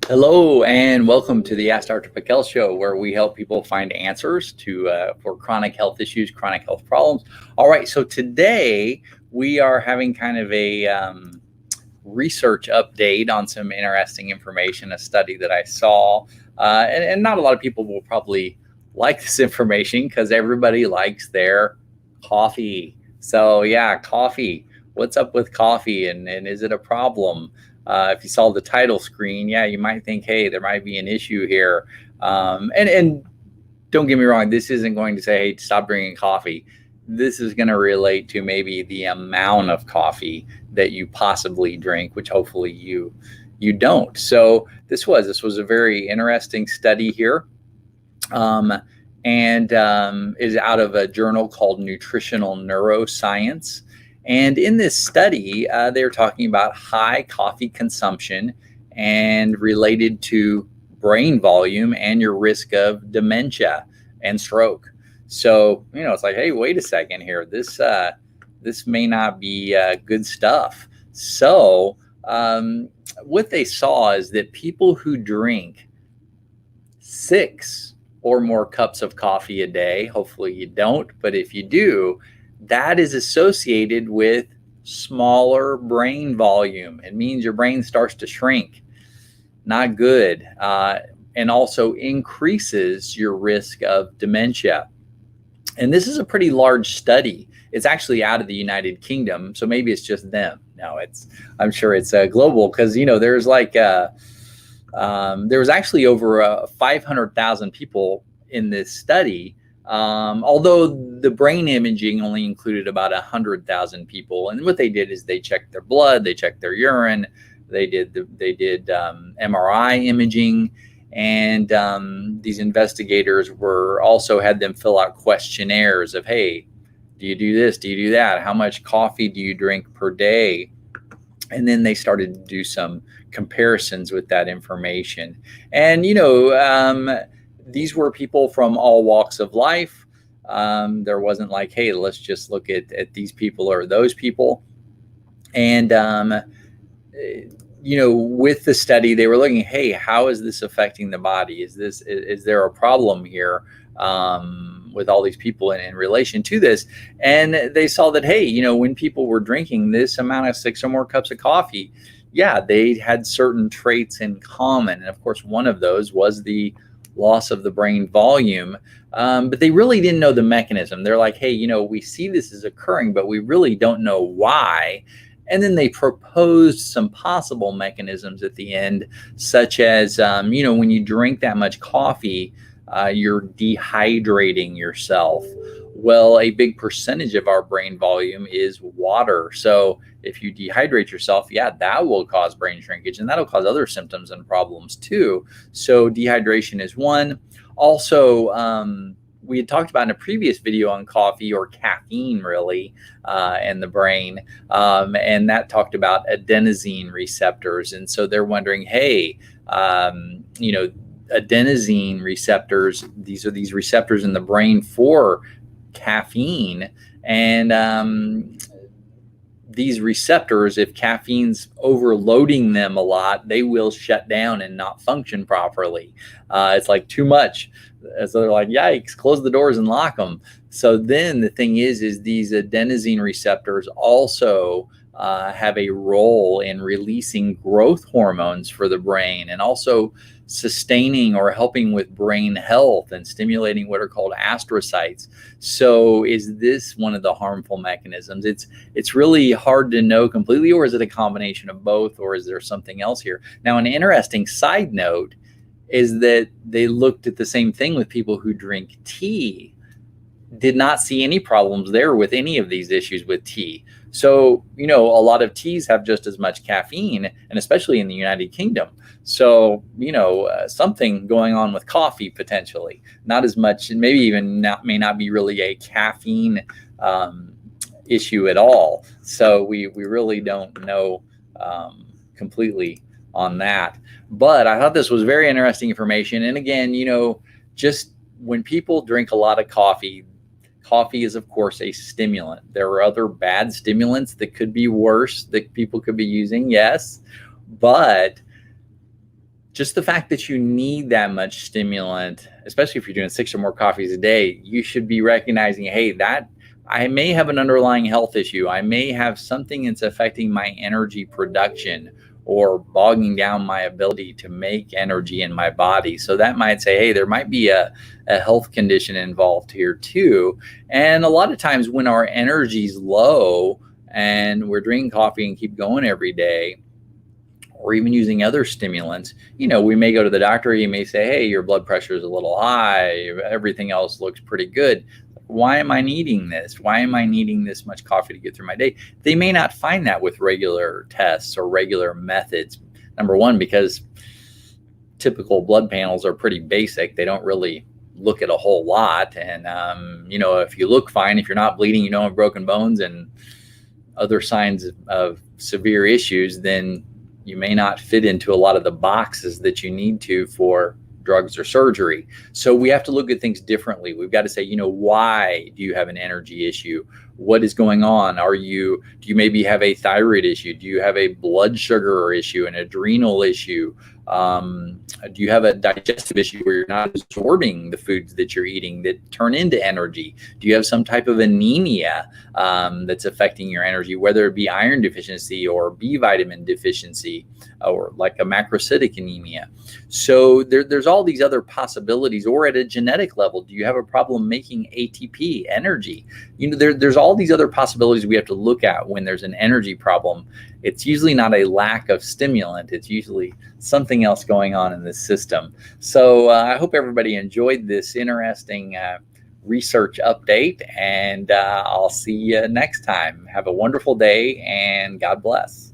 Hello and welcome to the Ask Dr. Pickel show, where we help people find answers for chronic health issues, chronic health problems. All right, so today we are having kind of a research update on some interesting information, a study that I saw, and not a lot of people will probably like this information because everybody likes their coffee. So yeah, coffee. What's up with coffee, and is it a problem? If you saw the title screen, yeah, you might think, hey, there might be an issue here. And don't get me wrong, this isn't going to say, hey, stop drinking coffee. This is going to relate to maybe the amount of coffee that you possibly drink, which hopefully you don't. So this was a very interesting study here, and is out of a journal called Nutritional Neuroscience. And in this study, they're talking about high coffee consumption and related to brain volume and your risk of dementia and stroke. So, it's like, hey, wait a second here. This may not be good stuff. So what they saw is that people who drink 6 or more cups of coffee a day, hopefully you don't, but if you do, that is associated with smaller brain volume. It means your brain starts to shrink. Not good. And also increases your risk of dementia. And this is a pretty large study. It's actually out of the United Kingdom, so maybe it's just them. No, I'm sure it's global, because there's like there was actually over 500,000 people in this study. Although the brain imaging only included about 100,000 people, and what they did is they checked their blood, they checked their urine, they did MRI imaging, and these investigators also had them fill out questionnaires of, hey, do you do this? Do you do that? How much coffee do you drink per day? And then they started to do some comparisons with that information. And these were people from all walks of life. There wasn't like, hey, let's just look at these people or those people. And, with the study, they were looking, hey, how is this affecting the body? Is there a problem here with all these people in relation to this? And they saw that, hey, when people were drinking this amount of 6 or more cups of coffee, yeah, they had certain traits in common. And of course, one of those was the loss of the brain volume, but they really didn't know the mechanism. They're like, hey, we see this is occurring, but we really don't know why. And then they proposed some possible mechanisms at the end, such as, when you drink that much coffee, you're dehydrating yourself. Well, a big percentage of our brain volume is water. So if you dehydrate yourself, yeah, that will cause brain shrinkage, and that'll cause other symptoms and problems too. So dehydration is one. Also, we had talked about in a previous video on coffee, or caffeine really, and the brain, and that talked about adenosine receptors. And so they're wondering, hey, adenosine receptors, these are these receptors in the brain for caffeine, and these receptors, if caffeine's overloading them a lot, they will shut down and not function properly. It's like too much. So they're like, yikes, close the doors and lock them. So then the thing is these adenosine receptors also have a role in releasing growth hormones for the brain, and also sustaining or helping with brain health and stimulating what are called astrocytes. So is this one of the harmful mechanisms? It's really hard to know completely, or is it a combination of both, or is there something else here? Now, an interesting side note is that they looked at the same thing with people who drink tea. Did not see any problems there with any of these issues with tea. So, a lot of teas have just as much caffeine, and especially in the United Kingdom. So, something going on with coffee potentially. Not as much, and maybe even may not be really a caffeine issue at all. So we really don't know completely on that. But I thought this was very interesting information. And again, just when people drink a lot of coffee, coffee is, of course, a stimulant. There are other bad stimulants that could be worse that people could be using, yes. But just the fact that you need that much stimulant, especially if you're doing 6 or more coffees a day, you should be recognizing, hey, that I may have an underlying health issue. I may have something that's affecting my energy production or bogging down my ability to make energy in my body. So that might say, hey, there might be a health condition involved here too. And a lot of times when our energy's low and we're drinking coffee and keep going every day, or even using other stimulants, we may go to the doctor. He may say, hey, your blood pressure is a little high. Everything else looks pretty good. Why am I needing this? Why am I needing this much coffee to get through my day? They may not find that with regular tests or regular methods. Number one, because typical blood panels are pretty basic. They don't really look at a whole lot. And, if you look fine, if you're not bleeding, you don't have broken bones and other signs of severe issues, then you may not fit into a lot of the boxes that you need to for drugs or surgery. So we have to look at things differently. We've got to say, why do you have an energy issue? What is going on? Do you maybe have a thyroid issue? Do you have a blood sugar issue, an adrenal issue? Do you have a digestive issue where you're not absorbing the foods that you're eating that turn into energy? Do you have some type of anemia that's affecting your energy, whether it be iron deficiency or B vitamin deficiency or like a macrocytic anemia? So there's all these other possibilities. Or at a genetic level, do you have a problem making ATP, energy? There's all these other possibilities we have to look at when there's an energy problem. It's usually not a lack of stimulant. It's usually something else going on in the system. So I hope everybody enjoyed this interesting research update, and I'll see you next time. Have a wonderful day, and God bless.